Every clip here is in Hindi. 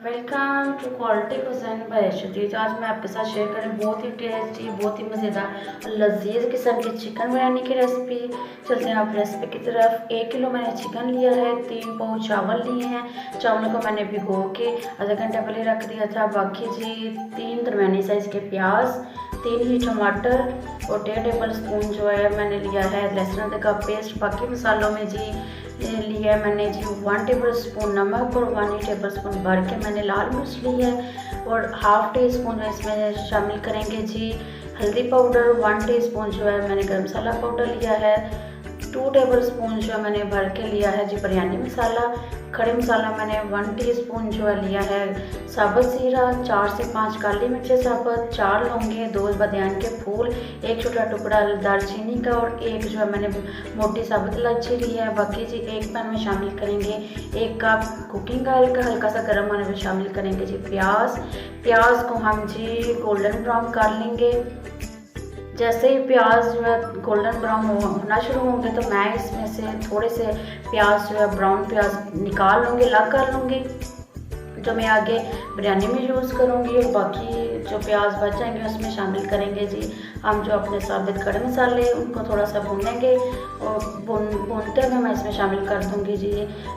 Welcome to quality cuisine by Arshadi. तो आज मैं आपके साथ शेयर करें बहुत ही टेस्टी, बहुत ही मज़ेदार और लजीज किस्म की चिकन बिरयानी की रेसिपी। चलते हैं आप रेसिपी की तरफ। 1 किलो मैंने चिकन लिया है, 3 पाव चावल लिए हैं। चावलों को मैंने भिगो के आधा घंटा पहले रख दिया था। बाकी जी 3 दरमियानी साइज़ के प्याज, 3 ही टमाटर और 1.5 टेबल स्पून जो है मैंने लिया है लहसुन अदरक का पेस्ट। बाकी मसालों में जी लिया है मैंने जी 1 टेबल स्पून नमक और 1 टेबल स्पून भर के मैंने लाल मिर्च ली है और हाफ टी स्पून इसमें शामिल करेंगे जी हल्दी पाउडर। 1 टीस्पून जो है मैंने गरम मसाला पाउडर लिया है। 2 टेबल स्पून जो है मैंने भर के लिया है जी बिरयानी मसाला। खड़े मसाला मैंने 1 टीस्पून जो है लिया है साबुत ज़ीरा, 4 से 5 काली मिर्चें साबुत, 4 लौंगे, 2 बादियान के फूल, 1 छोटा टुकड़ा दालचीनी का और 1 जो है मैंने मोटी साबुत इलायची ली है। बाकी जी 1 पैन में शामिल करेंगे 1 कप कुकिंग ऑयल का हल्का सा गर्म होने में शामिल करेंगे जी प्याज को हम जी गोल्डन ब्राउन कर लेंगे। जैसे ही प्याज जो है गोल्डन ब्राउन होना शुरू होंगे तो मैं इसमें से थोड़े से प्याज जो है ब्राउन प्याज निकाल लूँगी, अलग कर लूँगी, जो मैं आगे बिरयानी में यूज़ करूँगी। और बाकी जो प्याज बच जाएंगे उसमें शामिल करेंगे जी हम जो अपने साबित खड़े मसाले, उनको थोड़ा सा भूनेंगे और भूनते हुए मैं इसमें शामिल कर दूँगी जी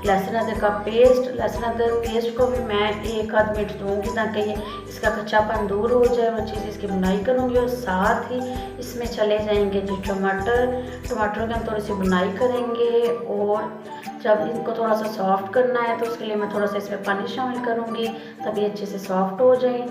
लहसुन अदरक का पेस्ट। लहसुन अदरक पेस्ट को भी मैं 1 आध मिनट दूँगी ताकि ये इसका कच्चापन दूर हो जाए और अच्छी से इसकी बुनाई करूँगी। और साथ ही इसमें चले जाएंगे जी टमाटरों की हम थोड़ी सी बुनाई करेंगे। और जब इनको थोड़ा सा सॉफ्ट करना है तो उसके लिए मैं थोड़ा सा इसमें पानी शामिल करूँगी ताकि अच्छे से सॉफ्ट हो जाए।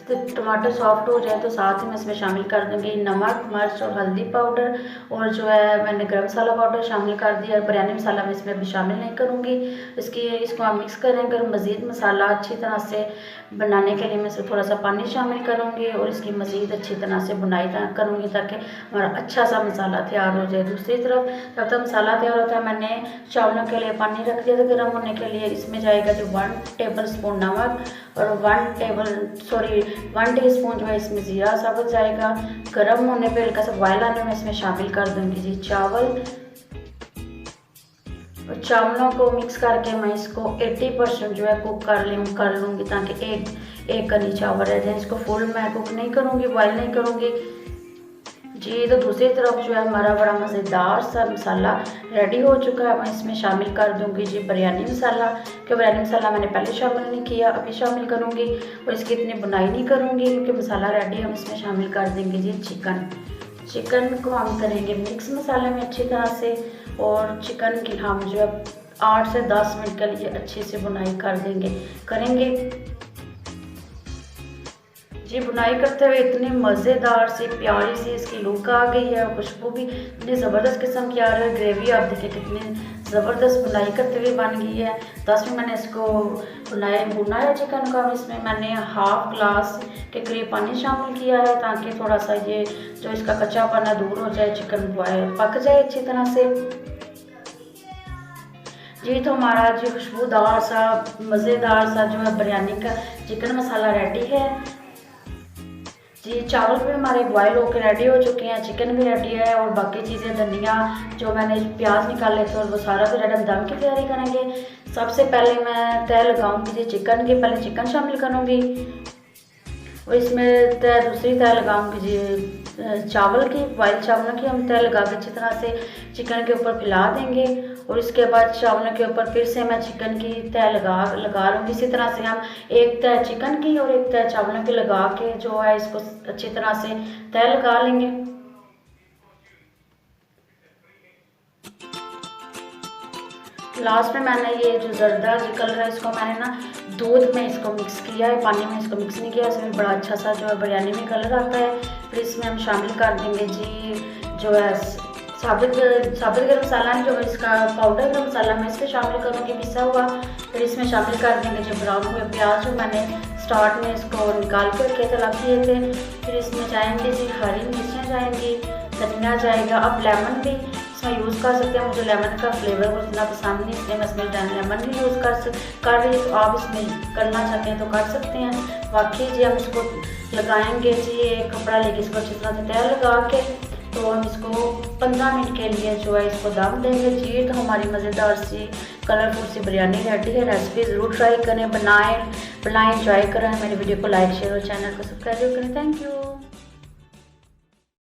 तो टमाटर सॉफ्ट हो जाए तो साथ ही मैं इसमें शामिल कर दूँगी नमक, मिर्च और हल्दी पाउडर। और जो है मैंने गरम मसाला पाउडर शामिल कर दिया। बिरयानी मसाला मैं इसमें अभी शामिल नहीं करूँगी। इसको हम मिक्स करेंगे और मज़ीद मसाला अच्छी तरह से बनाने के लिए मैं इसमें थोड़ा सा पानी शामिल करूँगी और इसकी मज़ीद अच्छी तरह से बुनाई करूँगी ताकि हमारा अच्छा सा मसाला तैयार हो जाए। दूसरी तरफ जब तक मसाला तैयार होता है मैंने चावलों के लिए पानी रख दिया था गर्म होने के लिए। इसमें जाएगा जो 1 टेबल स्पून नमक और 1 टीस्पून जो है इसमें ज़ीरा साबुत जाएगा। गर्म होने पे हल्का सा बॉयल आने में इसमें शामिल कर दूँगी जी चावल। और चावलों को मिक्स करके मैं इसको 80% जो है कुक कर लूँगी ताकि एक कनी चावल रह जाए। इसको फुल मैं कुक नहीं करूँगी, बॉयल नहीं करूँगी जी। तो दूसरी तरफ जो है हमारा बड़ा मज़ेदार सा मसाला रेडी हो चुका है। मैं इसमें शामिल कर दूंगी जी बिरयानी मसाला, क्योंकि बिरयानी मसाला मैंने पहले शामिल नहीं किया, अभी शामिल करूंगी और इसकी इतनी बुनाई नहीं करूंगी क्योंकि मसाला रेडी। हम इसमें शामिल कर देंगे जी चिकन को हम करेंगे मिक्स मसाले में अच्छी तरह से। और चिकन की हम जो है 8 से 10 मिनट के लिए अच्छी से बुनाई करेंगे जी। बुनाई करते हुए इतनी मज़ेदार सी प्यारी सी इसकी लुक आ गई है और खुशबू भी इतनी ज़बरदस्त किस्म की आ रही है। ग्रेवी आप देखिए कितनी ज़बरदस्त बुनाई करते हुए बन गई है। 10 मिनट मैंने इसको भुना है चिकन का। इसमें मैंने हाफ ग्लास के करीब पानी शामिल किया है ताकि थोड़ा सा ये जो इसका कच्चापन है दूर हो जाए, चिकन पक जाए अच्छी तरह से जी। तो हमारा जो खुशबूदार सा मज़ेदार सा जो है बिरयानी का चिकन मसाला रेडी है जी। चावल भी हमारे बॉयल होकर रेडी हो चुके हैं, चिकन भी रेडी है और बाकी चीज़ें धनिया जो मैंने प्याज निकाले थे और वो सारा भी रेडी। हम दम की तैयारी करेंगे। सबसे पहले मैं तय लगाऊंगी जी चिकन की। पहले चिकन शामिल करूँगी और इसमें दूसरी तय लगाऊंगी जी चावल की। बॉयल चावलों की हम तय लगा के अच्छी तरह से चिकन के ऊपर फैला देंगे और इसके बाद चावलों के ऊपर फिर से मैं चिकन की तय लगा लूँगी। इसी तरह से हम एक तय चिकन की और एक तय चावलों की लगा के जो है इसको अच्छी तरह से तय लगा लेंगे। लास्ट में मैंने ये जो जर्दा जो कलर है इसको मैंने ना दूध में इसको मिक्स किया है, पानी में इसको मिक्स नहीं किया। इसमें बड़ा अच्छा सा जो है बिरयानी में कलर आता है। फिर इसमें हम शामिल कर देंगे जी जो है साबित गरम मसाला जो है इसका पाउडर गरम मसाला मैं इसमें शामिल करूँगी पिसा हुआ। फिर इसमें शामिल कर देंगे जो ब्राउन हुए प्याज जो मैंने स्टार्ट में इसको निकाल के रखे थे, रख दिए थे। फिर इसमें जाएंगे जी हरी मिर्चें जाएंगी, धनिया जाएगा। अब लेमन भी इसमें यूज़ कर सकते हैं। मुझे लेमन का फ्लेवर मुझे इतना पसंद नहीं इसलिए मैं इसमें लेमन भी यूज़ कर रही हूँ। तो आप इसमें करना चाहते हैं तो कर सकते हैं। बाकी जी हम इसको लगाएंगे जी एक कपड़ा लेके इसको अच्छी तरह से तैयार लगा के तो हम इसको 15 मिनट के लिए जो है इसको दम देंगे जी। तो हमारी मज़ेदार सी कलरफुल सी बिरयानी रेडी है। रेसिपी ज़रूर ट्राई करें, बनाएं, एंजॉय करें। मेरी वीडियो को लाइक शेयर और चैनल को सब्सक्राइब करें। Thank you.